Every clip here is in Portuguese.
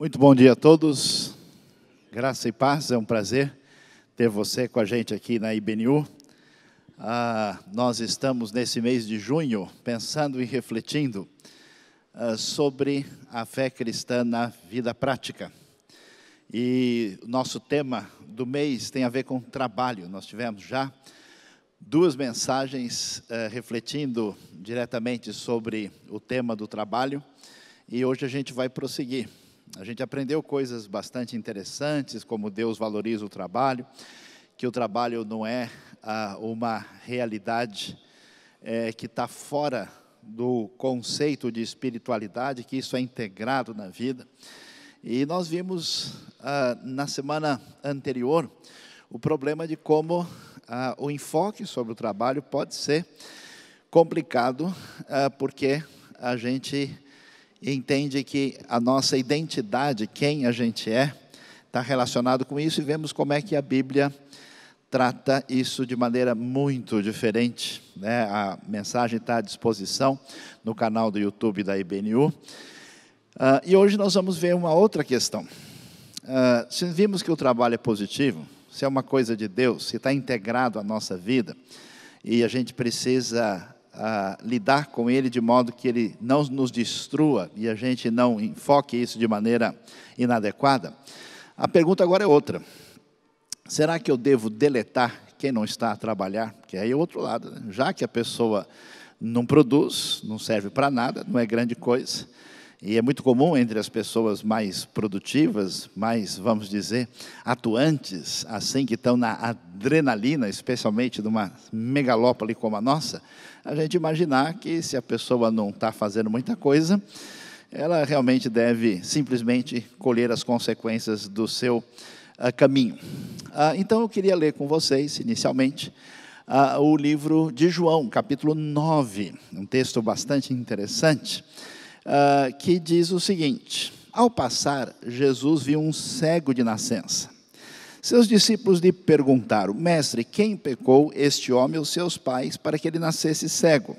Muito bom dia a todos, graça e paz, é um prazer ter você com a gente aqui na IBNU. Nós estamos nesse mês de junho pensando e refletindo sobre a fé cristã na vida prática. E o nosso tema do mês tem a ver com trabalho. Nós tivemos já duas mensagens refletindo diretamente sobre o tema do trabalho e hoje a gente vai prosseguir. A gente aprendeu coisas bastante interessantes, como Deus valoriza o trabalho, que o trabalho não é uma realidade que está fora do conceito de espiritualidade, que isso é integrado na vida. E nós vimos na semana anterior o problema de como o enfoque sobre o trabalho pode ser complicado, porque a gente entende que a nossa identidade, quem a gente está relacionado com isso, e vemos como é que a Bíblia trata isso de maneira muito diferente, né? A mensagem está à disposição no canal do YouTube da IBNU. E hoje nós vamos ver uma outra questão. Se vimos que o trabalho é positivo, se é uma coisa de Deus, se está integrado à nossa vida, e a gente precisa lidar com ele de modo que ele não nos destrua e a gente não enfoque isso de maneira inadequada, a pergunta agora é outra. Será que eu devo deletar quem não está a trabalhar? Que aí é o outro lado, né? Já que a pessoa não produz, não serve para nada, não é grande coisa. E é muito comum entre as pessoas mais produtivas, mais, vamos dizer, atuantes, assim, que estão na adrenalina, especialmente numa megalópole como a nossa, a gente imaginar que se a pessoa não está fazendo muita coisa, ela realmente deve simplesmente colher as consequências do seu caminho. Então eu queria ler com vocês, inicialmente, o livro de João, capítulo 9, um texto bastante interessante, que diz o seguinte: ao passar, Jesus viu um cego de nascença. Seus discípulos lhe perguntaram: mestre, quem pecou, este homem ou seus pais, para que ele nascesse cego?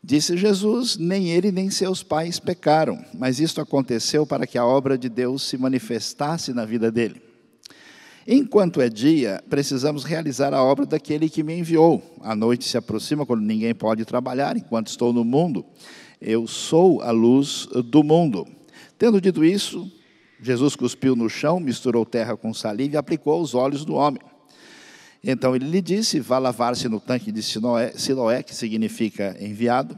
Disse Jesus: nem ele nem seus pais pecaram, mas isto aconteceu para que a obra de Deus se manifestasse na vida dele. Enquanto é dia, precisamos realizar a obra daquele que me enviou. A noite se aproxima, quando ninguém pode trabalhar. Enquanto estou no mundo, eu sou a luz do mundo. Tendo dito isso, Jesus cuspiu no chão, misturou terra com saliva e aplicou aos olhos do homem. Então ele lhe disse: vá lavar-se no tanque de Siloé, que significa enviado.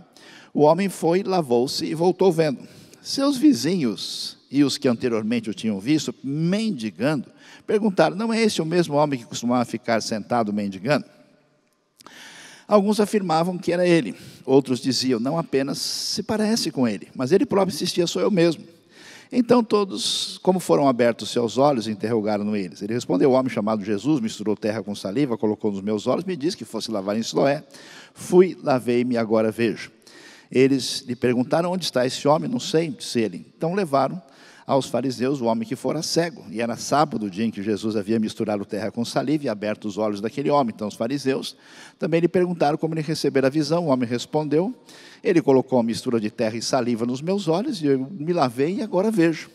O homem foi, lavou-se e voltou vendo. Seus vizinhos e os que anteriormente o tinham visto, mendigando, perguntaram: não é esse o mesmo homem que costumava ficar sentado mendigando? Alguns afirmavam que era ele, outros diziam: não apenas se parece com ele, mas ele próprio insistia: sou eu mesmo. Então todos, como foram abertos seus olhos, interrogaram eles. Ele respondeu: o homem chamado Jesus misturou terra com saliva, colocou nos meus olhos, me disse que fosse lavar em Siloé. Fui, lavei-me e agora vejo. Eles lhe perguntaram: onde está esse homem? Não sei, disse ele. Então levaram aos fariseus o homem que fora cego, e era sábado, o dia em que Jesus havia misturado terra com saliva e aberto os olhos daquele homem. Então os fariseus também lhe perguntaram como ele recebera a visão. O homem respondeu: ele colocou a mistura de terra e saliva nos meus olhos, e eu me lavei e agora vejo.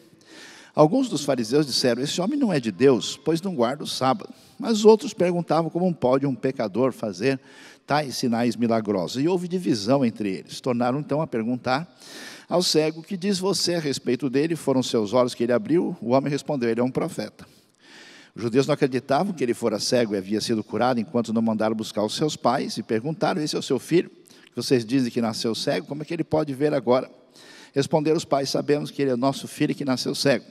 Alguns dos fariseus disseram: esse homem não é de Deus, pois não guarda o sábado. Mas os outros perguntavam: como pode um pecador fazer tais sinais milagrosos? E houve divisão entre eles. Tornaram então a perguntar ao cego: que diz você a respeito dele? Foram seus olhos que ele abriu? O homem respondeu: ele é um profeta. Os judeus não acreditavam que ele fora cego e havia sido curado, enquanto não mandaram buscar os seus pais, e perguntaram: esse é o seu filho, que vocês dizem que nasceu cego, como é que ele pode ver agora? Responderam os pais: sabemos que ele é nosso filho e que nasceu cego,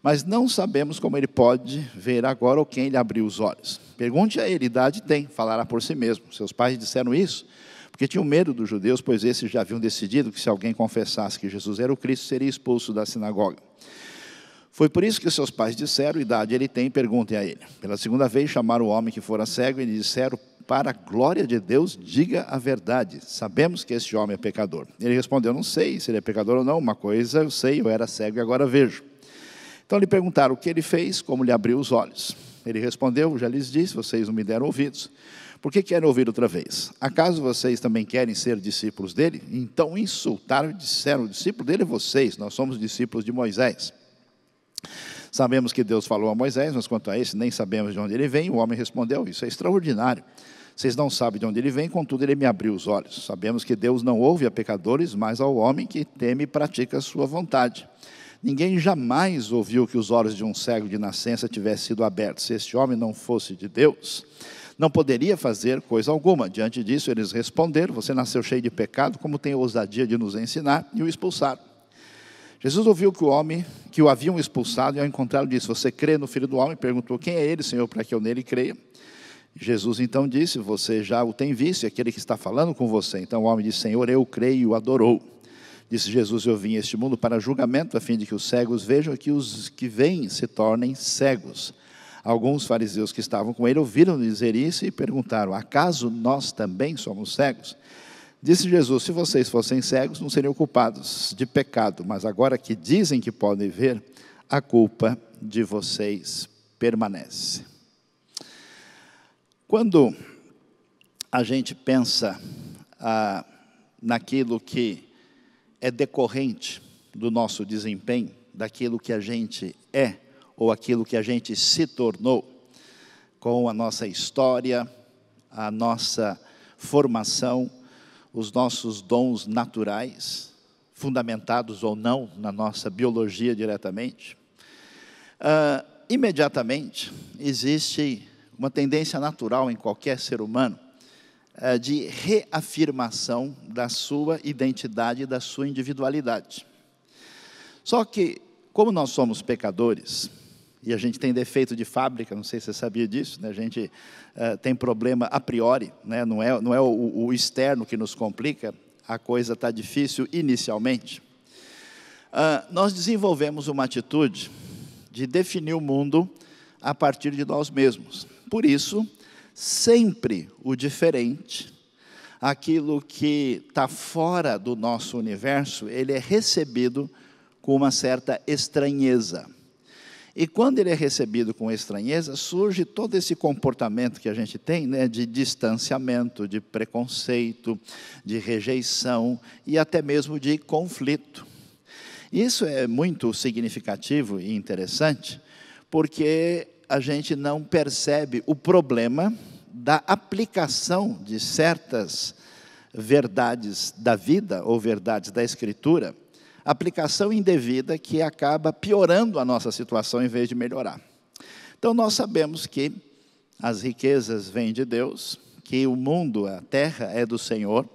mas não sabemos como ele pode ver agora ou quem lhe abriu os olhos. Pergunte a ele, idade tem, falará por si mesmo. Seus pais disseram isso porque tinham medo dos judeus, pois esses já haviam decidido que se alguém confessasse que Jesus era o Cristo, seria expulso da sinagoga. Foi por isso que seus pais disseram: idade ele tem, perguntem a ele. Pela segunda vez chamaram o homem que fora cego e lhe disseram: para a glória de Deus, diga a verdade. Sabemos que este homem é pecador. Ele respondeu: não sei se ele é pecador ou não. Uma coisa eu sei, eu era cego e agora vejo. Então lhe perguntaram o que ele fez, como lhe abriu os olhos. Ele respondeu: já lhes disse, vocês não me deram ouvidos. Por que querem ouvir outra vez? Acaso vocês também querem ser discípulos dele? Então insultaram e disseram: o discípulo dele é vocês, nós somos discípulos de Moisés. Sabemos que Deus falou a Moisés, mas quanto a esse, nem sabemos de onde ele vem. O homem respondeu: isso é extraordinário. Vocês não sabem de onde ele vem, contudo ele me abriu os olhos. Sabemos que Deus não ouve a pecadores, mas ao homem que teme e pratica a sua vontade. Ninguém jamais ouviu que os olhos de um cego de nascença tivessem sido abertos. Se este homem não fosse de Deus, não poderia fazer coisa alguma. Diante disso, eles responderam: você nasceu cheio de pecado, como tem a ousadia de nos ensinar? E o expulsaram. Jesus ouviu que o haviam expulsado, e ao encontrá-lo disse: você crê no Filho do Homem? Perguntou: quem é ele, Senhor, para que eu nele creia? Jesus então disse: você já o tem visto, e aquele que está falando com você. Então o homem disse: Senhor, eu creio, e o adorou. Disse Jesus: eu vim a este mundo para julgamento, a fim de que os cegos vejam, e que os que veem se tornem cegos. Alguns fariseus que estavam com ele ouviram dizer isso e perguntaram: acaso nós também somos cegos? Disse Jesus: se vocês fossem cegos, não seriam culpados de pecado, mas agora que dizem que podem ver, a culpa de vocês permanece. Quando a gente pensa naquilo que é decorrente do nosso desempenho, daquilo que a gente é, ou aquilo que a gente se tornou, com a nossa história, a nossa formação, os nossos dons naturais, fundamentados ou não na nossa biologia diretamente, imediatamente existe uma tendência natural em qualquer ser humano de reafirmação da sua identidade e da sua individualidade. Só que, como nós somos pecadores, e a gente tem defeito de fábrica, não sei se você sabia disso, né? A gente tem problema a priori, né? Não é o externo que nos complica, a coisa está difícil inicialmente. Nós desenvolvemos uma atitude de definir o mundo a partir de nós mesmos. Por isso, sempre o diferente, aquilo que está fora do nosso universo, ele é recebido com uma certa estranheza. E quando ele é recebido com estranheza, surge todo esse comportamento que a gente tem, né, de distanciamento, de preconceito, de rejeição e até mesmo de conflito. Isso é muito significativo e interessante, porque a gente não percebe o problema da aplicação de certas verdades da vida ou verdades da Escritura, aplicação indevida que acaba piorando a nossa situação em vez de melhorar. Então nós sabemos que as riquezas vêm de Deus, que o mundo, a terra é do Senhor,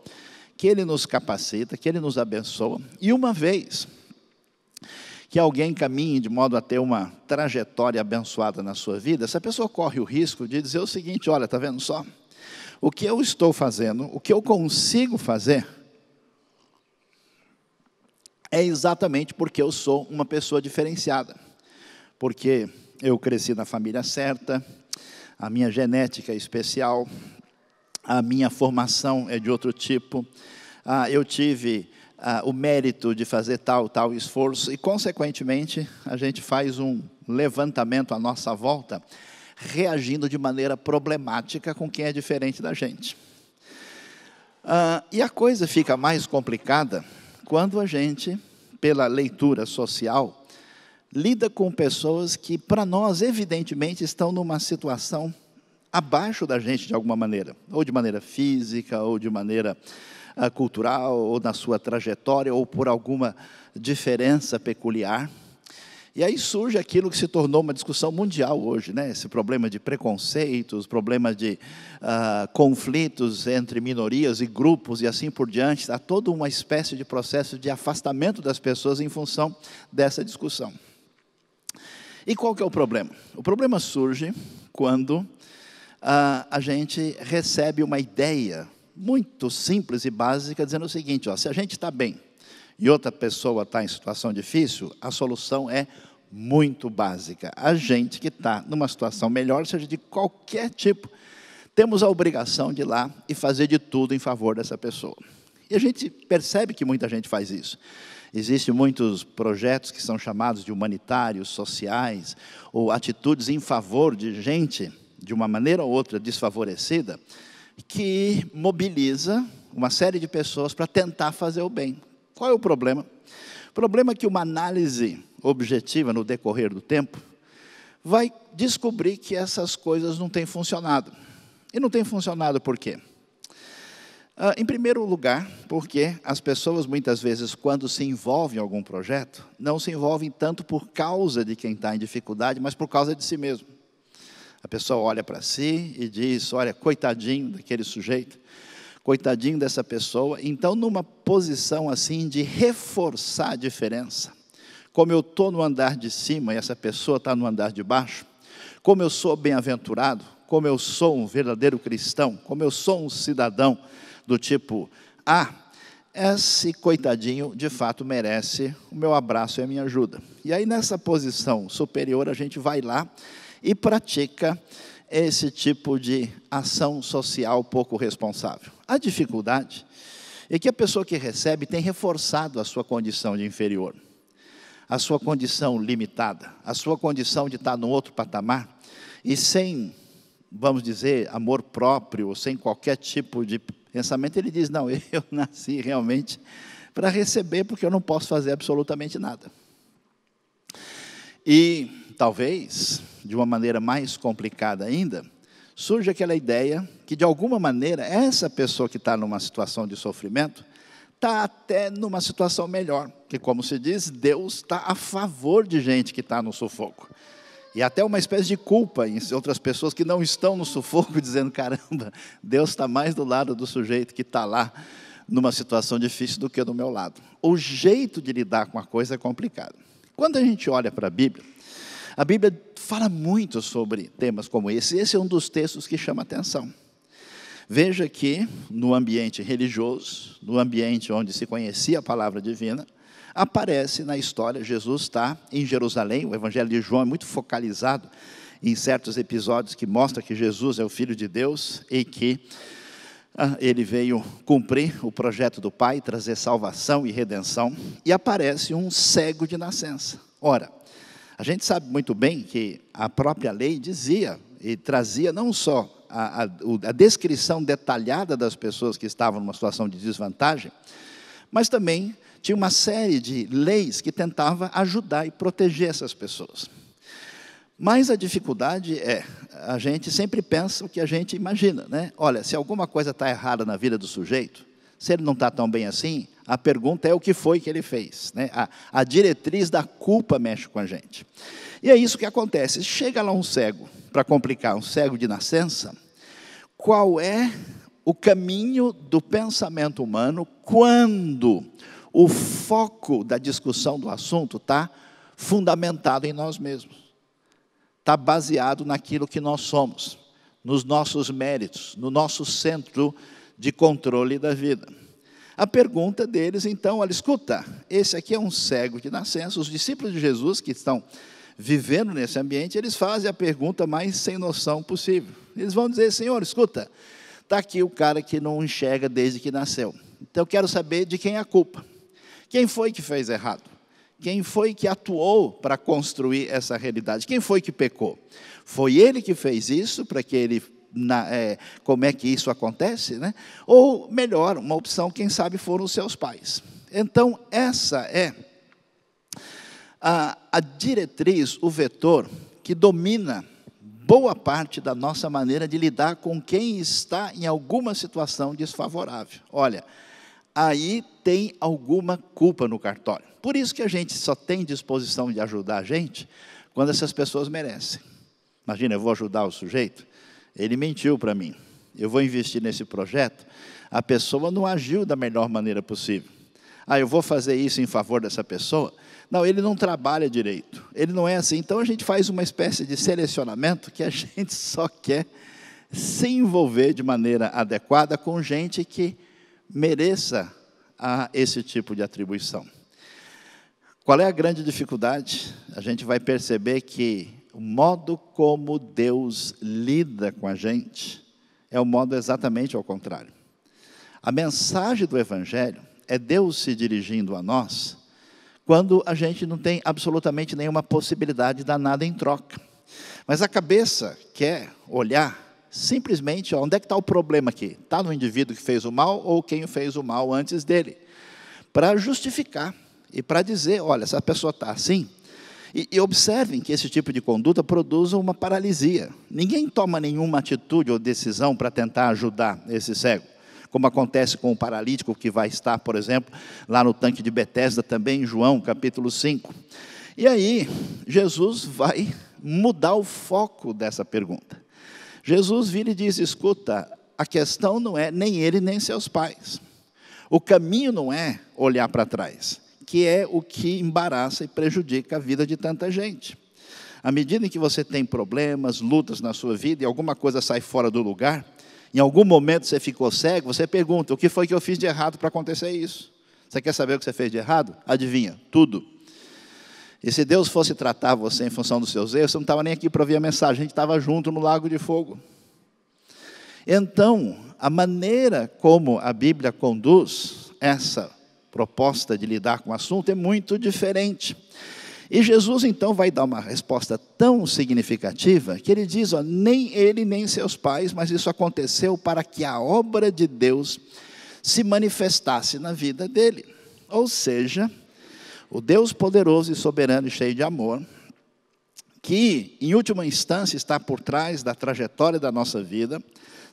que Ele nos capacita, que Ele nos abençoa, e uma vez que alguém caminhe de modo a ter uma trajetória abençoada na sua vida, essa pessoa corre o risco de dizer o seguinte: olha, está vendo só? O que eu estou fazendo, o que eu consigo fazer, é exatamente porque eu sou uma pessoa diferenciada. Porque eu cresci na família certa, a minha genética é especial, a minha formação é de outro tipo, eu tive o mérito de fazer tal esforço, e consequentemente a gente faz um levantamento à nossa volta, reagindo de maneira problemática com quem é diferente da gente. E a coisa fica mais complicada quando a gente, pela leitura social, lida com pessoas que, para nós, evidentemente, estão numa situação abaixo da gente de alguma maneira, ou de maneira física, ou de maneira cultural, ou na sua trajetória, ou por alguma diferença peculiar. E aí surge aquilo que se tornou uma discussão mundial hoje, né? Esse problema de preconceitos, problema de conflitos entre minorias e grupos e assim por diante. Há toda uma espécie de processo de afastamento das pessoas em função dessa discussão. E qual que é o problema? O problema surge quando a gente recebe uma ideia muito simples e básica, dizendo o seguinte: se a gente está bem e outra pessoa está em situação difícil, a solução é muito básica. A gente que está numa situação melhor, seja de qualquer tipo, temos a obrigação de ir lá e fazer de tudo em favor dessa pessoa. E a gente percebe que muita gente faz isso. Existem muitos projetos que são chamados de humanitários, sociais, ou atitudes em favor de gente, de uma maneira ou outra desfavorecida, que mobiliza uma série de pessoas para tentar fazer o bem. Qual é o problema? O problema é que uma análise objetiva no decorrer do tempo, vai descobrir que essas coisas não têm funcionado. E não tem funcionado por quê? Em primeiro lugar, porque as pessoas, muitas vezes, quando se envolvem em algum projeto, não se envolvem tanto por causa de quem está em dificuldade, mas por causa de si mesmo. A pessoa olha para si e diz, olha, coitadinho daquele sujeito, coitadinho dessa pessoa. Então, numa posição assim de reforçar a diferença, como eu estou no andar de cima e essa pessoa está no andar de baixo, como eu sou bem-aventurado, como eu sou um verdadeiro cristão, como eu sou um cidadão do tipo A, esse coitadinho de fato merece o meu abraço e a minha ajuda. E aí nessa posição superior a gente vai lá e pratica esse tipo de ação social pouco responsável. A dificuldade é que a pessoa que recebe tem reforçado a sua condição de inferior, a sua condição limitada, a sua condição de estar num outro patamar, e sem, vamos dizer, amor próprio, sem qualquer tipo de pensamento, ele diz, não, eu nasci realmente para receber, porque eu não posso fazer absolutamente nada. E talvez, de uma maneira mais complicada ainda, surge aquela ideia que, de alguma maneira, essa pessoa que está numa situação de sofrimento, está até numa situação melhor, que, como se diz, Deus está a favor de gente que está no sufoco. E até uma espécie de culpa em outras pessoas que não estão no sufoco, dizendo, caramba, Deus está mais do lado do sujeito que está lá numa situação difícil do que do meu lado. O jeito de lidar com a coisa é complicado. Quando a gente olha para a Bíblia fala muito sobre temas como esse. Esse é um dos textos que chama atenção. Veja que no ambiente religioso, no ambiente onde se conhecia a palavra divina, aparece na história, Jesus está em Jerusalém. O Evangelho de João é muito focalizado em certos episódios que mostram que Jesus é o Filho de Deus e que ele veio cumprir o projeto do Pai, trazer salvação e redenção, e aparece um cego de nascença. Ora, a gente sabe muito bem que a própria lei dizia e trazia não só a descrição detalhada das pessoas que estavam numa situação de desvantagem, mas também tinha uma série de leis que tentava ajudar e proteger essas pessoas. Mas a dificuldade é, a gente sempre pensa o que a gente imagina, né? Olha, se alguma coisa está errada na vida do sujeito, se ele não está tão bem assim, a pergunta é o que foi que ele fez, né? A diretriz da culpa mexe com a gente. E é isso que acontece. Chega lá um cego, para complicar, um cego de nascença, qual é o caminho do pensamento humano quando o foco da discussão do assunto está fundamentado em nós mesmos? Está baseado naquilo que nós somos, nos nossos méritos, no nosso centro de controle da vida. A pergunta deles, então, olha, escuta, esse aqui é um cego de nascença. Os discípulos de Jesus que estão vivendo nesse ambiente, eles fazem a pergunta mais sem noção possível. Eles vão dizer, Senhor, escuta, está aqui o cara que não enxerga desde que nasceu. Então, eu quero saber de quem é a culpa. Quem foi que fez errado? Quem foi que atuou para construir essa realidade? Quem foi que pecou? Foi ele que fez isso para que ele... como é que isso acontece, né? Ou melhor, uma opção, quem sabe foram os seus pais. Então essa é a diretriz, o vetor que domina boa parte da nossa maneira de lidar com quem está em alguma situação desfavorável. Olha, aí tem alguma culpa no cartório. Por isso que a gente só tem disposição de ajudar a gente quando essas pessoas merecem. Imagina, eu vou ajudar o sujeito, ele mentiu para mim, eu vou investir nesse projeto, a pessoa não agiu da melhor maneira possível. Eu vou fazer isso em favor dessa pessoa? Não, ele não trabalha direito, ele não é assim. Então a gente faz uma espécie de selecionamento que a gente só quer se envolver de maneira adequada com gente que mereça esse tipo de atribuição. Qual é a grande dificuldade? A gente vai perceber que o modo como Deus lida com a gente é o modo exatamente ao contrário. A mensagem do Evangelho é Deus se dirigindo a nós quando a gente não tem absolutamente nenhuma possibilidade de dar nada em troca. Mas a cabeça quer olhar simplesmente, onde é que está o problema aqui? Está no indivíduo que fez o mal ou quem fez o mal antes dele? Para justificar e para dizer, olha, essa pessoa está assim, E observem que esse tipo de conduta produz uma paralisia. Ninguém toma nenhuma atitude ou decisão para tentar ajudar esse cego, como acontece com o paralítico que vai estar, por exemplo, lá no tanque de Betesda, também em João, capítulo 5. E aí, Jesus vai mudar o foco dessa pergunta. Jesus vira e diz: escuta, a questão não é nem ele nem seus pais. O caminho não é olhar para trás, que é o que embaraça e prejudica a vida de tanta gente. À medida em que você tem problemas, lutas na sua vida e alguma coisa sai fora do lugar, em algum momento você ficou cego, você pergunta: o que foi que eu fiz de errado para acontecer isso? Você quer saber o que você fez de errado? Adivinha, tudo. E se Deus fosse tratar você em função dos seus erros, você não estava nem aqui para ouvir a mensagem, a gente estava junto no lago de fogo. Então, a maneira como a Bíblia conduz essa proposta de lidar com o assunto é muito diferente. E Jesus então vai dar uma resposta tão significativa que ele diz: ó, nem ele nem seus pais, mas isso aconteceu para que a obra de Deus se manifestasse na vida dele. Ou seja, o Deus poderoso e soberano e cheio de amor, que em última instância está por trás da trajetória da nossa vida,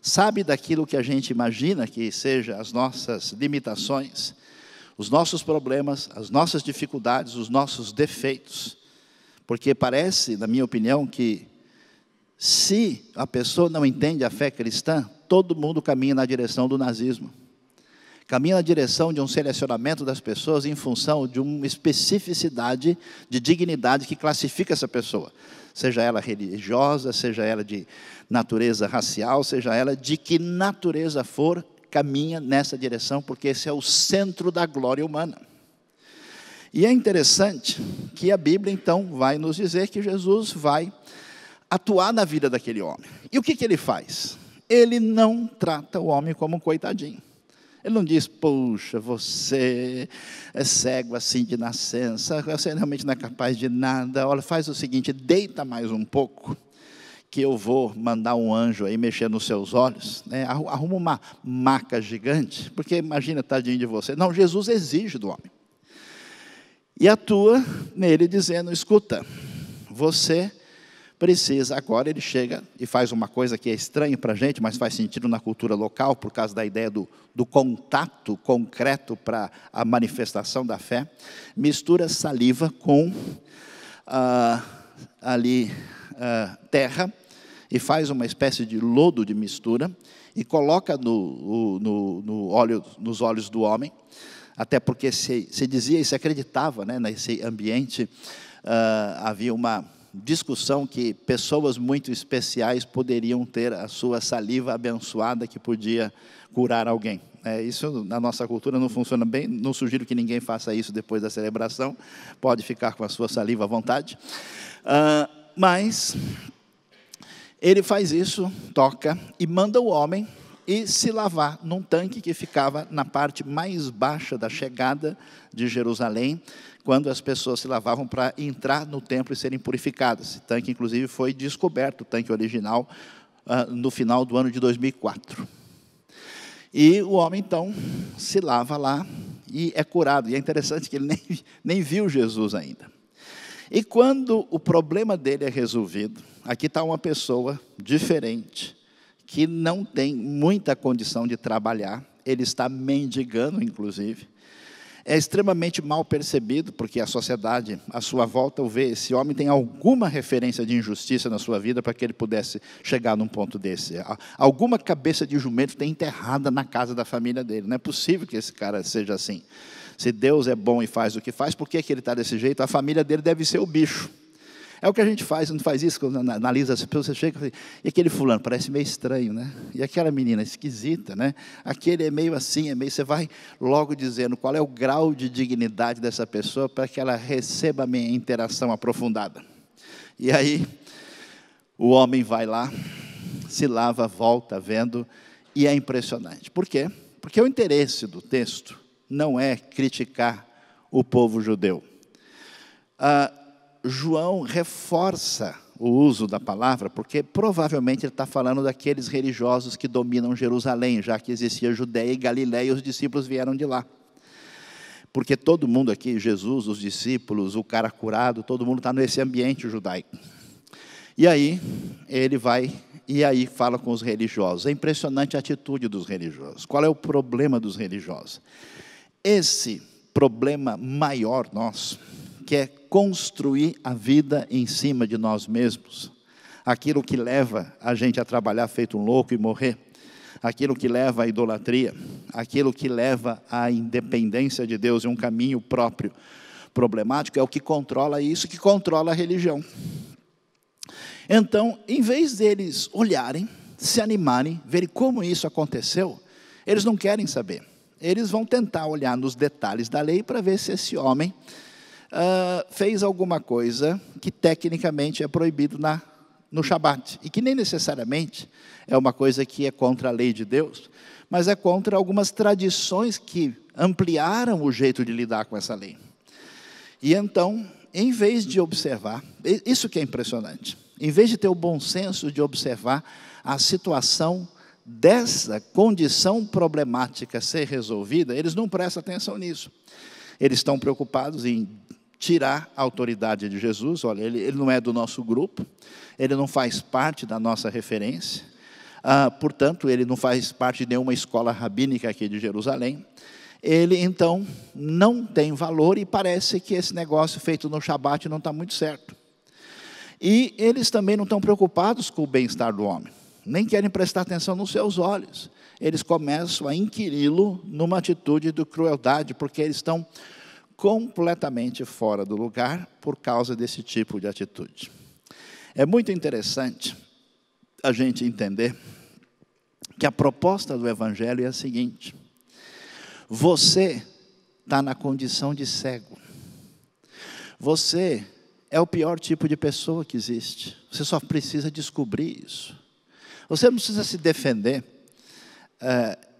sabe daquilo que a gente imagina que seja as nossas limitações, os nossos problemas, as nossas dificuldades, os nossos defeitos. Porque parece, na minha opinião, que se a pessoa não entende a fé cristã, todo mundo caminha na direção do nazismo. Caminha na direção de um selecionamento das pessoas em função de uma especificidade de dignidade que classifica essa pessoa. Seja ela religiosa, seja ela de natureza racial, seja ela de que natureza for, caminha nessa direção, porque esse é o centro da glória humana. E é interessante que a Bíblia, então, vai nos dizer que Jesus vai atuar na vida daquele homem. E o que ele faz? Ele não trata o homem como um coitadinho. Ele não diz: puxa, você é cego assim de nascença, você realmente não é capaz de nada. Olha, faz o seguinte, deita mais um pouco, que eu vou mandar um anjo aí mexer nos seus olhos, né? Arruma uma maca gigante, porque imagina, tadinho de você. Não, Jesus exige do homem. E atua nele dizendo: escuta, você precisa, agora ele chega e faz uma coisa que é estranha para a gente, mas faz sentido na cultura local, por causa da ideia do contato concreto para a manifestação da fé. Mistura saliva com terra e faz uma espécie de lodo de mistura e coloca nos olhos do homem, até porque se dizia e se acreditava, né, nesse ambiente, havia uma discussão que pessoas muito especiais poderiam ter a sua saliva abençoada que podia curar alguém. Isso na nossa cultura não funciona bem, não sugiro que ninguém faça isso depois da celebração, pode ficar com a sua saliva à vontade. Mas ele faz isso, toca e manda o homem ir se lavar num tanque que ficava na parte mais baixa da chegada de Jerusalém, quando as pessoas se lavavam para entrar no templo e serem purificadas. Esse tanque, inclusive, foi descoberto, o tanque original, no final do ano de 2004. E o homem, então, se lava lá e é curado. E é interessante que ele nem viu Jesus ainda. E quando o problema dele é resolvido, aqui está uma pessoa diferente, que não tem muita condição de trabalhar, ele está mendigando, inclusive. É extremamente mal percebido, porque a sociedade, à sua volta, vê esse homem tem alguma referência de injustiça na sua vida para que ele pudesse chegar num ponto desse. Alguma cabeça de jumento tem enterrada na casa da família dele. Não é possível que esse cara seja assim. Se Deus é bom e faz o que faz, por que ele está desse jeito? A família dele deve ser o bicho. É o que a gente faz, não faz isso, quando analisa as pessoas, você chega e aquele fulano parece meio estranho, né? E aquela menina esquisita, né? Aquele é meio assim, você vai logo dizendo qual é o grau de dignidade dessa pessoa para que ela receba a minha interação aprofundada. E aí, o homem vai lá, se lava, volta vendo, e é impressionante. Por quê? Porque o interesse do texto não é criticar o povo judeu. João reforça o uso da palavra, porque provavelmente ele está falando daqueles religiosos que dominam Jerusalém, já que existia Judeia e Galiléia e os discípulos vieram de lá. Porque todo mundo aqui, Jesus, os discípulos, o cara curado, todo mundo está nesse ambiente judaico. E aí, ele vai e aí fala com os religiosos. É impressionante a atitude dos religiosos. Qual é o problema dos religiosos? Esse problema maior nosso, que é construir a vida em cima de nós mesmos. Aquilo que leva a gente a trabalhar feito um louco e morrer. Aquilo que leva à idolatria. Aquilo que leva à independência de Deus e um caminho próprio problemático, é o que controla isso, que controla a religião. Então, em vez deles olharem, se animarem, verem como isso aconteceu, eles não querem saber. Eles vão tentar olhar nos detalhes da lei para ver se esse homem fez alguma coisa que tecnicamente é proibido no Shabat. E que nem necessariamente é uma coisa que é contra a lei de Deus, mas é contra algumas tradições que ampliaram o jeito de lidar com essa lei. E então, em vez de observar, isso que é impressionante, em vez de ter o bom senso de observar a situação dessa condição problemática ser resolvida, eles não prestam atenção nisso. Eles estão preocupados em tirar a autoridade de Jesus. Olha, ele não é do nosso grupo, ele não faz parte da nossa referência, portanto, ele não faz parte de nenhuma escola rabínica aqui de Jerusalém. Ele, então, não tem valor e parece que esse negócio feito no Shabat não está muito certo. E eles também não estão preocupados com o bem-estar do homem, nem querem prestar atenção nos seus olhos. Eles começam a inquiri-lo numa atitude de crueldade, porque eles estão completamente fora do lugar por causa desse tipo de atitude. É muito interessante a gente entender que a proposta do Evangelho é a seguinte: você está na condição de cego. Você é o pior tipo de pessoa que existe. Você só precisa descobrir isso. Você não precisa se defender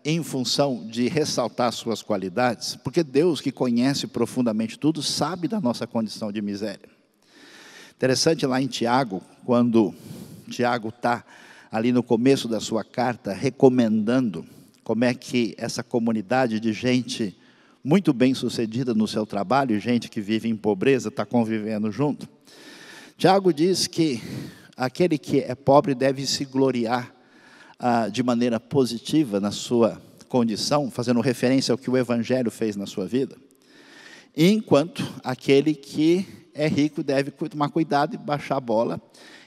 em função de ressaltar suas qualidades, porque Deus, que conhece profundamente tudo, sabe da nossa condição de miséria. Interessante lá em Tiago, quando Tiago está ali no começo da sua carta, recomendando como é que essa comunidade de gente muito bem sucedida no seu trabalho, e gente que vive em pobreza, está convivendo junto. Tiago diz que aquele que é pobre deve se gloriar de maneira positiva na sua condição, fazendo referência ao que o Evangelho fez na sua vida, enquanto aquele que é rico deve tomar cuidado e baixar a bola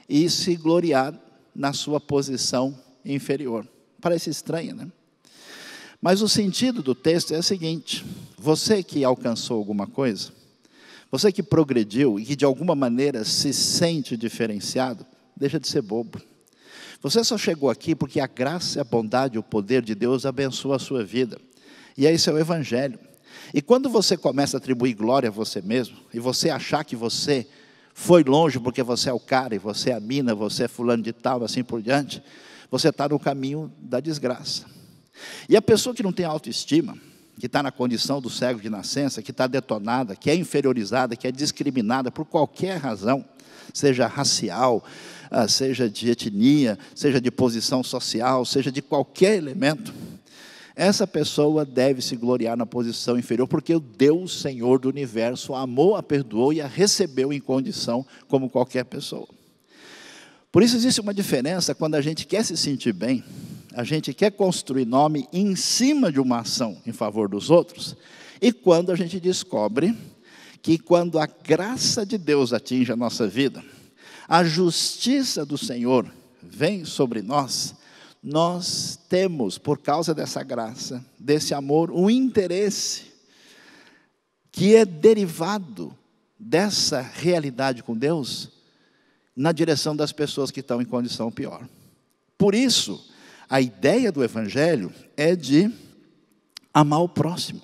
e se gloriar na sua posição inferior. Parece estranho, né? Mas o sentido do texto é o seguinte: você que alcançou alguma coisa, você que progrediu e que de alguma maneira se sente diferenciado, deixa de ser bobo. Você só chegou aqui porque a graça, a bondade, o poder de Deus abençoa a sua vida. E esse é o Evangelho. E quando você começa a atribuir glória a você mesmo, e você achar que você foi longe porque você é o cara, e você é a mina, você é fulano de tal, assim por diante, você está no caminho da desgraça. E a pessoa que não tem autoestima, que está na condição do cego de nascença, que está detonada, que é inferiorizada, que é discriminada por qualquer razão, seja racial, seja de etnia, seja de posição social, seja de qualquer elemento, essa pessoa deve se gloriar na posição inferior, porque o Deus Senhor do universo a amou, a perdoou e a recebeu em condição como qualquer pessoa. Por isso existe uma diferença quando a gente quer se sentir bem, a gente quer construir nome em cima de uma ação em favor dos outros, e quando a gente descobre que quando a graça de Deus atinge a nossa vida, a justiça do Senhor vem sobre nós, nós temos, por causa dessa graça, desse amor, um interesse que é derivado dessa realidade com Deus na direção das pessoas que estão em condição pior. Por isso, a ideia do Evangelho é de amar o próximo.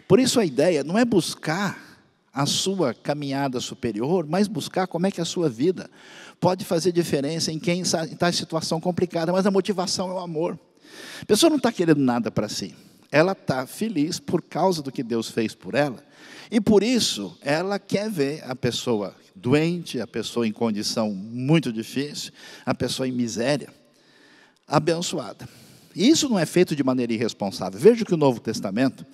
Por isso a ideia não é buscar a sua caminhada superior, mas buscar como é que a sua vida pode fazer diferença em quem está em situação complicada, mas a motivação é o amor. A pessoa não está querendo nada para si, ela está feliz por causa do que Deus fez por ela, e por isso ela quer ver a pessoa doente, a pessoa em condição muito difícil, a pessoa em miséria, abençoada. E isso não é feito de maneira irresponsável. Veja que o Novo Testamento,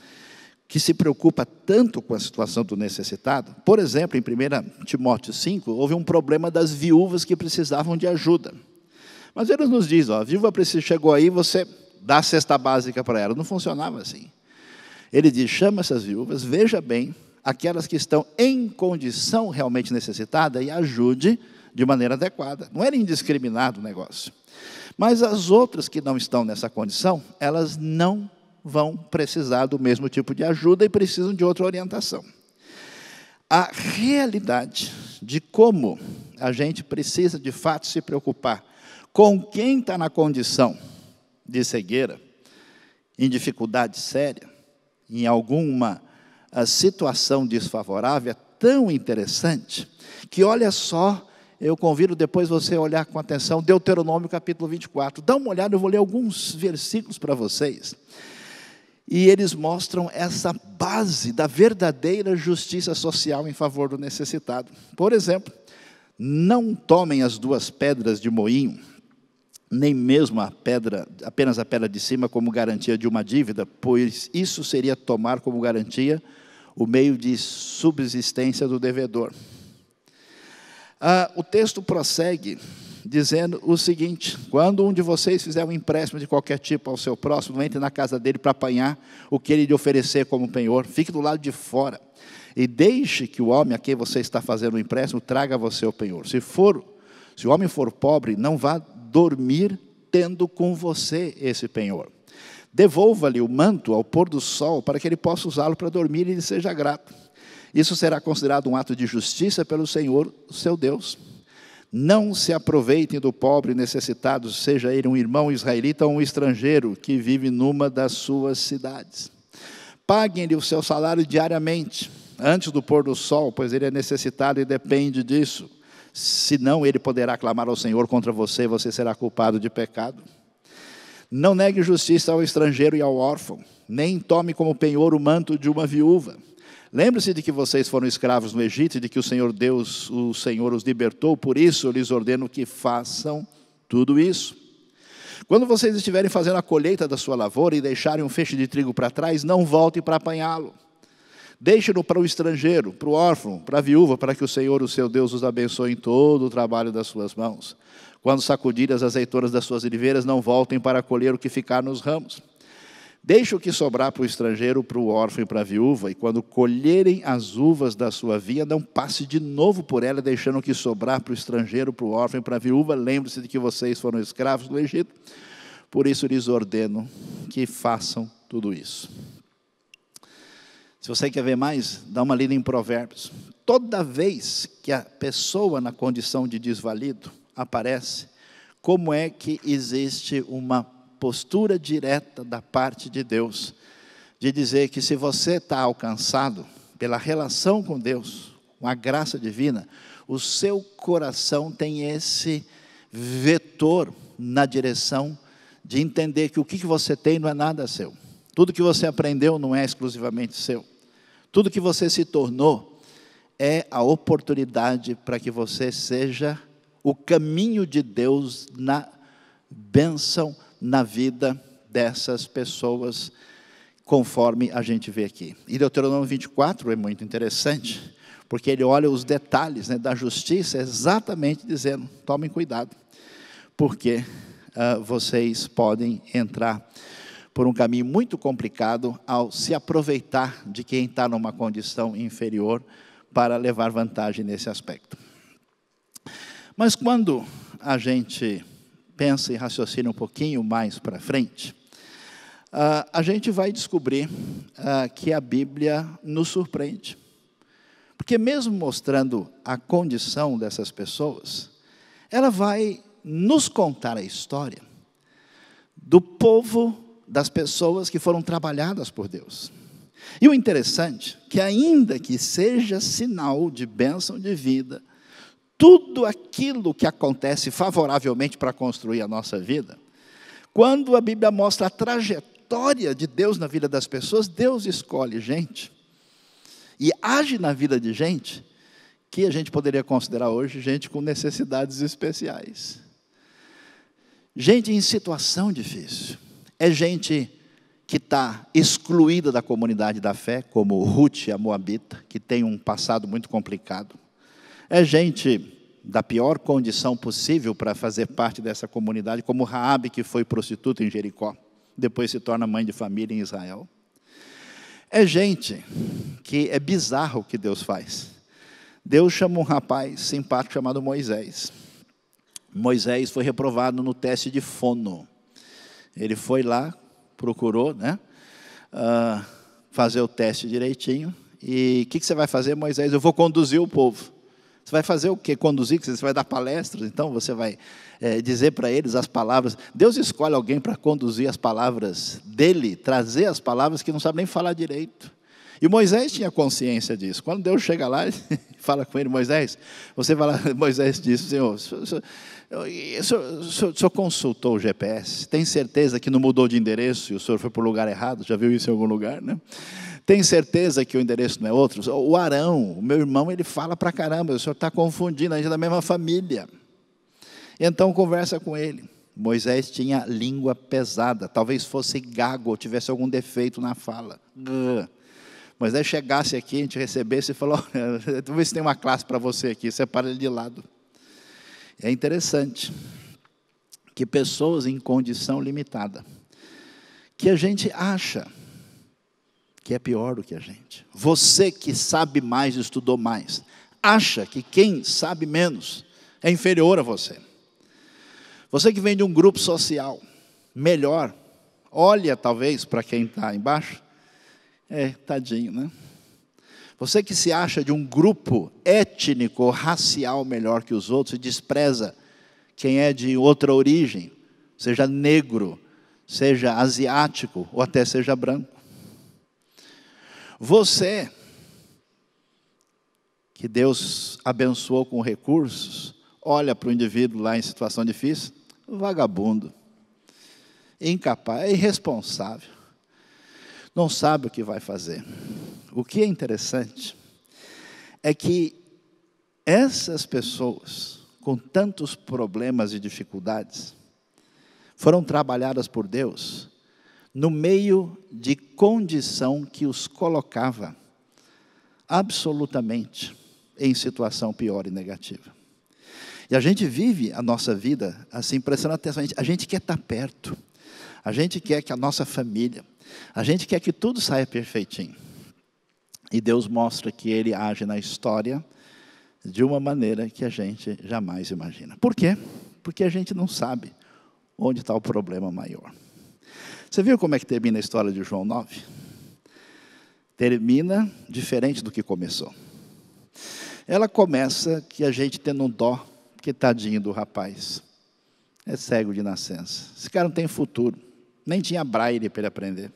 que se preocupa tanto com a situação do necessitado. Por exemplo, em 1 Timóteo 5, houve um problema das viúvas que precisavam de ajuda. Mas ele nos diz, a viúva chegou aí, você dá a cesta básica para ela. Não funcionava assim. Ele diz, chama essas viúvas, veja bem, aquelas que estão em condição realmente necessitada e ajude de maneira adequada. Não era indiscriminado o negócio. Mas as outras que não estão nessa condição, elas não vão precisar do mesmo tipo de ajuda e precisam de outra orientação. A realidade de como a gente precisa de fato se preocupar com quem está na condição de cegueira, em dificuldade séria, em alguma situação desfavorável, é tão interessante, que olha só, eu convido depois você a olhar com atenção, Deuteronômio capítulo 24, dá uma olhada, eu vou ler alguns versículos para vocês, e eles mostram essa base da verdadeira justiça social em favor do necessitado. Por exemplo, não tomem as 2 pedras de moinho, nem mesmo apenas a pedra de cima como garantia de uma dívida, pois isso seria tomar como garantia o meio de subsistência do devedor. O texto prossegue dizendo o seguinte, quando um de vocês fizer um empréstimo de qualquer tipo ao seu próximo, não entre na casa dele para apanhar o que ele lhe oferecer como penhor, fique do lado de fora, e deixe que o homem a quem você está fazendo o empréstimo traga a você o penhor. Se o homem for pobre, não vá dormir tendo com você esse penhor. Devolva-lhe o manto ao pôr do sol, para que ele possa usá-lo para dormir e lhe seja grato. Isso será considerado um ato de justiça pelo Senhor, o seu Deus. Não se aproveitem do pobre necessitado, seja ele um irmão israelita ou um estrangeiro que vive numa das suas cidades. Paguem-lhe o seu salário diariamente, antes do pôr do sol, pois ele é necessitado e depende disso. Senão ele poderá clamar ao Senhor contra você, você será culpado de pecado. Não negue justiça ao estrangeiro e ao órfão, nem tome como penhor o manto de uma viúva. Lembre-se de que vocês foram escravos no Egito e de que o Senhor Deus, o Senhor os libertou, por isso eu lhes ordeno que façam tudo isso. Quando vocês estiverem fazendo a colheita da sua lavoura e deixarem um feixe de trigo para trás, não voltem para apanhá-lo. Deixe-no para o estrangeiro, para o órfão, para a viúva, para que o Senhor, o seu Deus, os abençoe em todo o trabalho das suas mãos. Quando sacudirem as azeitonas das suas oliveiras, não voltem para colher o que ficar nos ramos. Deixe o que sobrar para o estrangeiro, para o órfão e para a viúva, e quando colherem as uvas da sua vinha, não passe de novo por ela, deixando o que sobrar para o estrangeiro, para o órfão e para a viúva. Lembre-se de que vocês foram escravos do Egito, por isso lhes ordeno que façam tudo isso. Se você quer ver mais, dá uma lida em Provérbios. Toda vez que a pessoa na condição de desvalido aparece, como é que existe uma postura direta da parte de Deus, de dizer que se você está alcançado pela relação com Deus, com a graça divina, o seu coração tem esse vetor na direção de entender que o que você tem não é nada seu. Tudo que você aprendeu não é exclusivamente seu. Tudo que você se tornou é a oportunidade para que você seja o caminho de Deus na bênção na vida dessas pessoas, conforme a gente vê aqui. E Deuteronômio 24 é muito interessante, porque ele olha os detalhes, da justiça, exatamente dizendo, tomem cuidado, porque vocês podem entrar por um caminho muito complicado ao se aproveitar de quem está numa condição inferior para levar vantagem nesse aspecto. Mas quando a gente pensa e raciocina um pouquinho mais para frente, a gente vai descobrir que a Bíblia nos surpreende. Porque mesmo mostrando a condição dessas pessoas, ela vai nos contar a história do povo, das pessoas que foram trabalhadas por Deus. E o interessante, que ainda que seja sinal de bênção de vida, tudo aquilo que acontece favoravelmente para construir a nossa vida, quando a Bíblia mostra a trajetória de Deus na vida das pessoas, Deus escolhe gente e age na vida de gente que a gente poderia considerar hoje gente com necessidades especiais. Gente em situação difícil. É gente que está excluída da comunidade da fé, como Ruth, a Moabita, que tem um passado muito complicado. É gente da pior condição possível para fazer parte dessa comunidade, como Raabe, que foi prostituta em Jericó, depois se torna mãe de família em Israel. É gente que é bizarro o que Deus faz. Deus chama um rapaz simpático chamado Moisés. Moisés foi reprovado no teste de fono. Ele foi lá, procurou, fazer o teste direitinho. E o que você vai fazer, Moisés? Eu vou conduzir o povo. Você vai fazer o quê? Conduzir? Você vai dar palestras? Então você vai dizer para eles as palavras. Deus escolhe alguém para conduzir as palavras dele, trazer as palavras que não sabe nem falar direito. E Moisés tinha consciência disso. Quando Deus chega lá, ele fala com ele, Moisés, você vai lá, Moisés disse, Senhor, o senhor consultou o GPS? Tem certeza que não mudou de endereço e o senhor foi para o lugar errado? Já viu isso em algum lugar, né? Tem certeza que o endereço não é outro? O Arão, o meu irmão, ele fala pra caramba, o senhor está confundindo, a gente é da mesma família. Então conversa com ele. Moisés tinha língua pesada, talvez fosse gago ou tivesse algum defeito na fala. Moisés chegasse aqui, a gente recebesse e falou, vamos ver se tem uma classe para você aqui, separa ele de lado. É interessante que pessoas em condição limitada, que a gente acha que é pior do que a gente. Você que sabe mais, estudou mais, acha que quem sabe menos é inferior a você. Você que vem de um grupo social melhor, olha talvez para quem está embaixo, tadinho, né? Você que se acha de um grupo étnico ou racial melhor que os outros e despreza quem é de outra origem, seja negro, seja asiático ou até seja branco. Você, que Deus abençoou com recursos, olha para o indivíduo lá em situação difícil, vagabundo, incapaz, irresponsável, não sabe o que vai fazer. O que é interessante é que essas pessoas, com tantos problemas e dificuldades, foram trabalhadas por Deus no meio de condição que os colocava absolutamente em situação pior e negativa. E a gente vive a nossa vida assim, prestando atenção, a gente quer estar perto, a gente quer que a nossa família, a gente quer que tudo saia perfeitinho. E Deus mostra que Ele age na história de uma maneira que a gente jamais imagina. Por quê? Porque a gente não sabe onde está o problema maior. Você viu como é que termina a história de João 9? Termina diferente do que começou. Ela começa que a gente tendo um dó, que tadinho do rapaz. É cego de nascença. Esse cara não tem futuro. Nem tinha braille para ele aprender.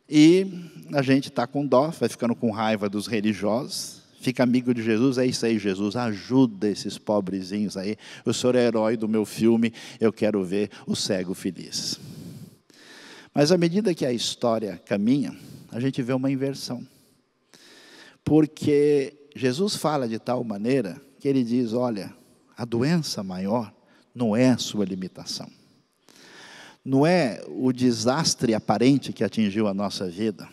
E a gente está com dó, vai ficando com raiva dos religiosos, fica amigo de Jesus, é isso aí, Jesus, ajuda esses pobrezinhos aí, o senhor é herói do meu filme, eu quero ver o cego feliz. Mas à medida que a história caminha, a gente vê uma inversão. Porque Jesus fala de tal maneira que ele diz, olha, a doença maior não é a sua limitação. Não é o desastre aparente que atingiu a nossa vida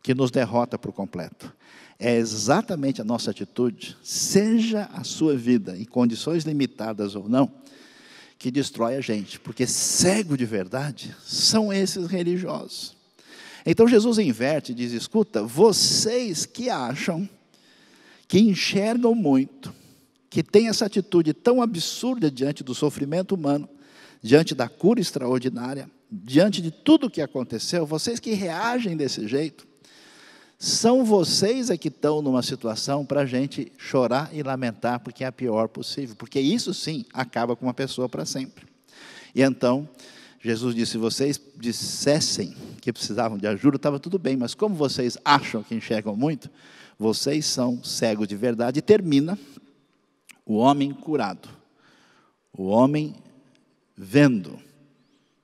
que nos derrota por completo. É exatamente a nossa atitude, seja a sua vida em condições limitadas ou não, que destrói a gente. Porque cego de verdade são esses religiosos. Então Jesus inverte e diz, escuta, vocês que acham, que enxergam muito, que têm essa atitude tão absurda diante do sofrimento humano, diante da cura extraordinária, diante de tudo o que aconteceu, vocês que reagem desse jeito, são vocês que estão numa situação para a gente chorar e lamentar, porque é a pior possível, porque isso sim acaba com uma pessoa para sempre. E então, Jesus disse, se vocês dissessem que precisavam de ajuda, estava tudo bem, mas como vocês acham que enxergam muito, vocês são cegos de verdade. E termina o homem curado, o homem vendo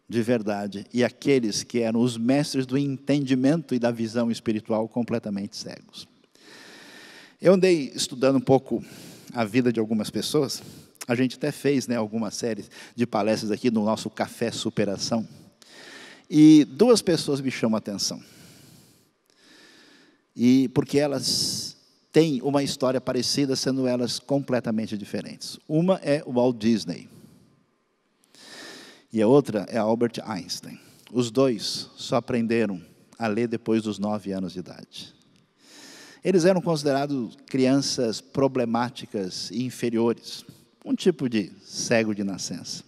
de verdade, e aqueles que eram os mestres do entendimento e da visão espiritual completamente cegos. Eu andei estudando um pouco a vida de algumas pessoas, a gente até fez algumas séries de palestras aqui no nosso Café Superação, E duas pessoas me chamam a atenção. E porque elas têm uma história parecida, sendo elas completamente diferentes. Uma é o Walt Disney. E a outra é Albert Einstein. Os dois só aprenderam a ler depois dos 9 anos de idade. Eles eram considerados crianças problemáticas e inferiores, um tipo de cego de nascença.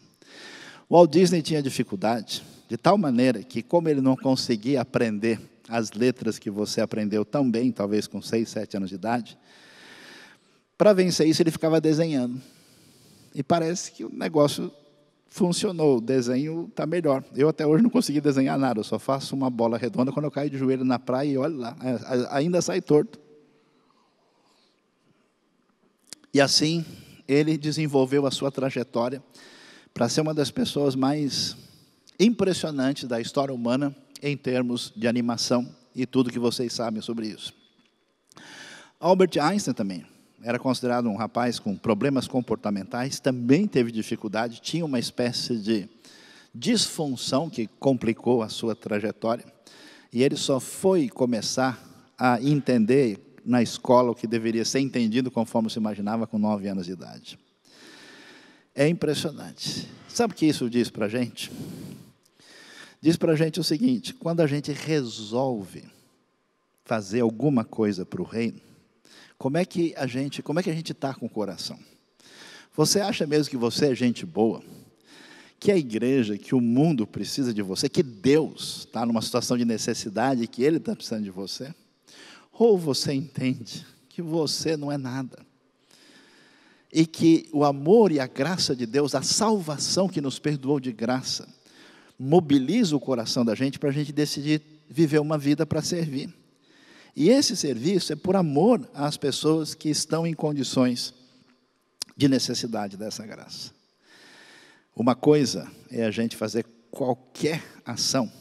O Walt Disney tinha dificuldade, de tal maneira que, como ele não conseguia aprender as letras que você aprendeu tão bem, talvez com 6, 7 anos de idade, para vencer isso ele ficava desenhando. E parece que o negócio funcionou, o desenho está melhor. Eu até hoje não consegui desenhar nada, eu só faço uma bola redonda quando eu caio de joelho na praia e olha lá, ainda sai torto. E assim, ele desenvolveu a sua trajetória para ser uma das pessoas mais impressionantes da história humana em termos de animação e tudo que vocês sabem sobre isso. Albert Einstein também era considerado um rapaz com problemas comportamentais, também teve dificuldade, tinha uma espécie de disfunção que complicou a sua trajetória, e ele só foi começar a entender na escola o que deveria ser entendido conforme se imaginava com 9 anos de idade. É impressionante. Sabe o que isso diz para a gente? Diz para a gente o seguinte: quando a gente resolve fazer alguma coisa para o reino, como é que a gente está com o coração? Você acha mesmo que você é gente boa? Que a igreja, que o mundo precisa de você? Que Deus está numa situação de necessidade e que Ele está precisando de você? Ou você entende que você não é nada? E que o amor e a graça de Deus, a salvação que nos perdoou de graça, mobiliza o coração da gente para a gente decidir viver uma vida para servir. E esse serviço é por amor às pessoas que estão em condições de necessidade dessa graça. Uma coisa é a gente fazer qualquer ação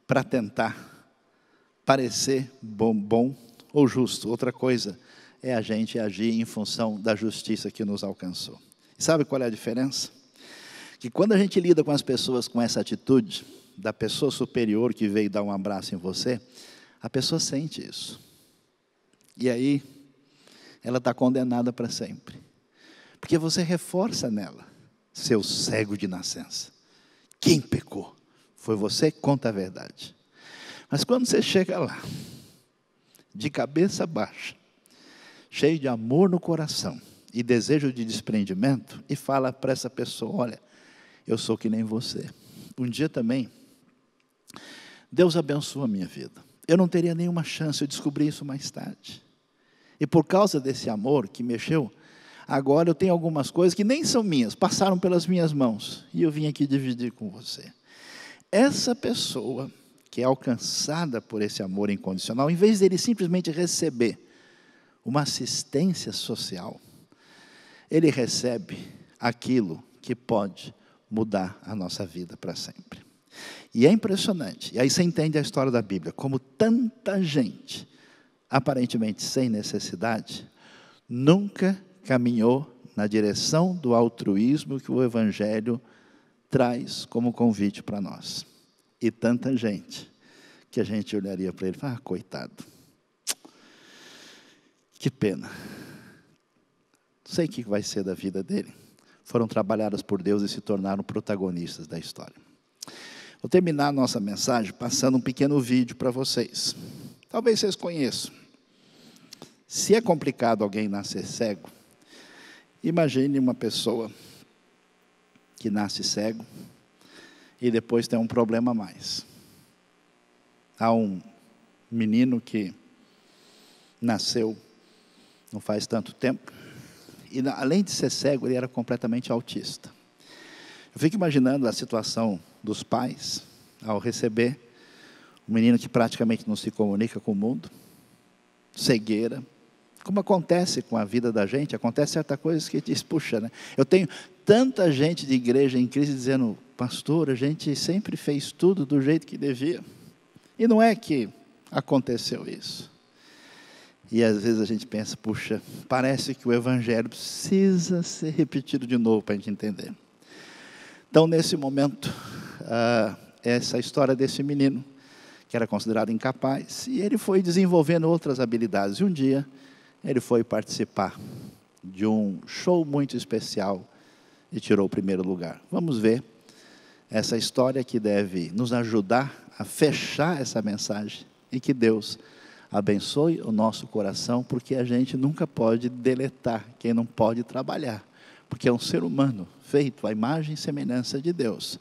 para tentar parecer bom ou justo. Outra coisa é a gente agir em função da justiça que nos alcançou. E sabe qual é a diferença? Que quando a gente lida com as pessoas com essa atitude, da pessoa superior que veio dar um abraço em você, a pessoa sente isso. E aí, ela está condenada para sempre. Porque você reforça nela, seu cego de nascença. Quem pecou? Foi você? Conta a verdade. Mas quando você chega lá, de cabeça baixa, cheio de amor no coração e desejo de desprendimento, e fala para essa pessoa: olha, eu sou que nem você. Um dia também, Deus abençoa a minha vida. Eu não teria nenhuma chance, eu descobri isso mais tarde. E por causa desse amor que mexeu, agora eu tenho algumas coisas que nem são minhas, passaram pelas minhas mãos, e eu vim aqui dividir com você. Essa pessoa que é alcançada por esse amor incondicional, em vez dele simplesmente receber uma assistência social, ele recebe aquilo que pode mudar a nossa vida para sempre. E é impressionante, e aí você entende a história da Bíblia, como tanta gente, aparentemente sem necessidade, nunca caminhou na direção do altruísmo que o Evangelho traz como convite para nós. E tanta gente, que a gente olharia para ele e falaria: coitado, que pena, não sei o que vai ser da vida dele. Foram trabalhadas por Deus e se tornaram protagonistas da história. Vou terminar a nossa mensagem passando um pequeno vídeo para vocês. Talvez vocês conheçam. Se é complicado alguém nascer cego, imagine uma pessoa que nasce cego e depois tem um problema a mais. Há um menino que nasceu não faz tanto tempo, e além de ser cego, ele era completamente autista. Eu fico imaginando a situação dos pais ao receber um menino que praticamente não se comunica com o mundo, cegueira. Como acontece com a vida da gente, acontece certas coisas que diz: puxa, né? Eu tenho tanta gente de igreja em crise dizendo: pastor, a gente sempre fez tudo do jeito que devia. E não é que aconteceu isso. E às vezes a gente pensa: puxa, parece que o Evangelho precisa ser repetido de novo para a gente entender. Então, nesse momento, essa história desse menino, que era considerado incapaz, e ele foi desenvolvendo outras habilidades. E um dia, ele foi participar de um show muito especial e tirou o primeiro lugar. Vamos ver essa história que deve nos ajudar a fechar essa mensagem e que Deus abençoe o nosso coração, porque a gente nunca pode deletar quem não pode trabalhar, porque é um ser humano feito à imagem e semelhança de Deus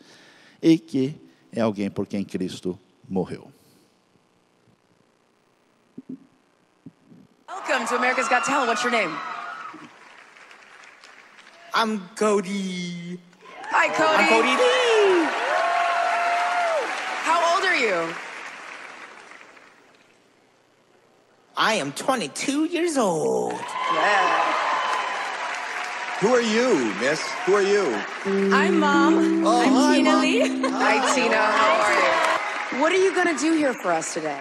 e que é alguém por quem Cristo morreu. Welcome to America's Got Talent. What's your name? I'm Cody. Hi, Cody. I'm Cody Lee. How old are you? I am 22 years old. Yeah. Who are you, miss? Who are you? I'm Mom. Oh, I'm hi, Tina Mom. Lee. Hi, Tina. How are you? What are you going to do here for us today?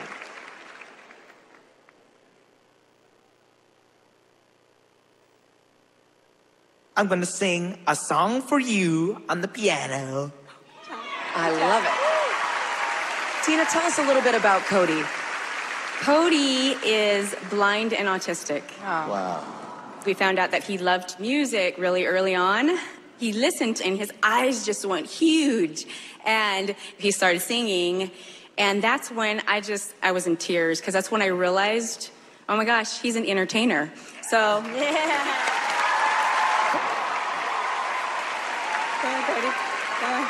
I'm gonna sing a song for you on the piano. I love it. Tina, tell us a little bit about Cody. Cody is blind and autistic. Wow. We found out that he loved music really early on. He listened and his eyes just went huge. And he started singing. And that's when I was in tears, because that's when I realized, oh my gosh, he's an entertainer. So, yeah. Go on, Cody. Go on.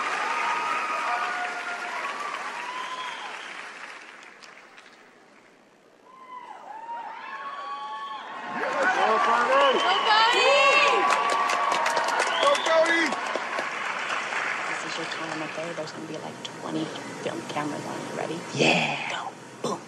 This is your time, okay? There's gonna be like 20 film cameras on you. Ready? Yeah. Go. Boom.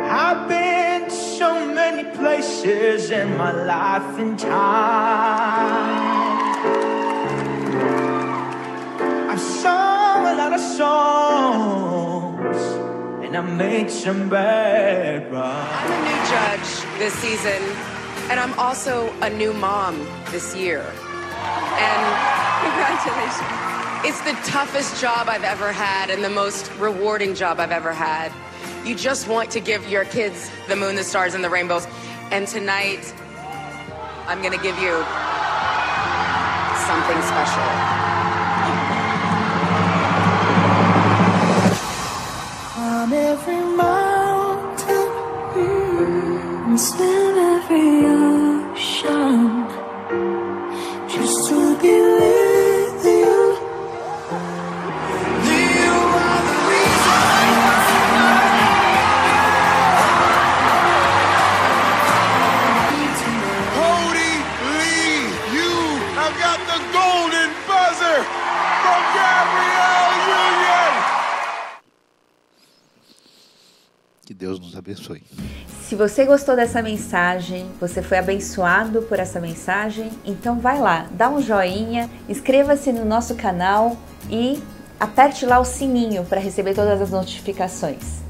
I've been to so many places in my life and time. I've sung a lot of songs, and I made some bad rhymes. I'm a new judge this season, and I'm also a new mom this year. And Congratulations. it's the toughest job I've ever had and the most rewarding job I've ever had. You just want to give your kids the moon, the stars, and the rainbows. And tonight, I'm gonna give you something special. On every mountain, and swim every ocean, just to be with you. You are the reason. Cody Lee, you have got the golden buzzer from Gabrielle Union. Que Deus nos abençoe. Se você gostou dessa mensagem, você foi abençoado por essa mensagem, então vai lá, dá um joinha, inscreva-se no nosso canal e aperte lá o sininho para receber todas as notificações.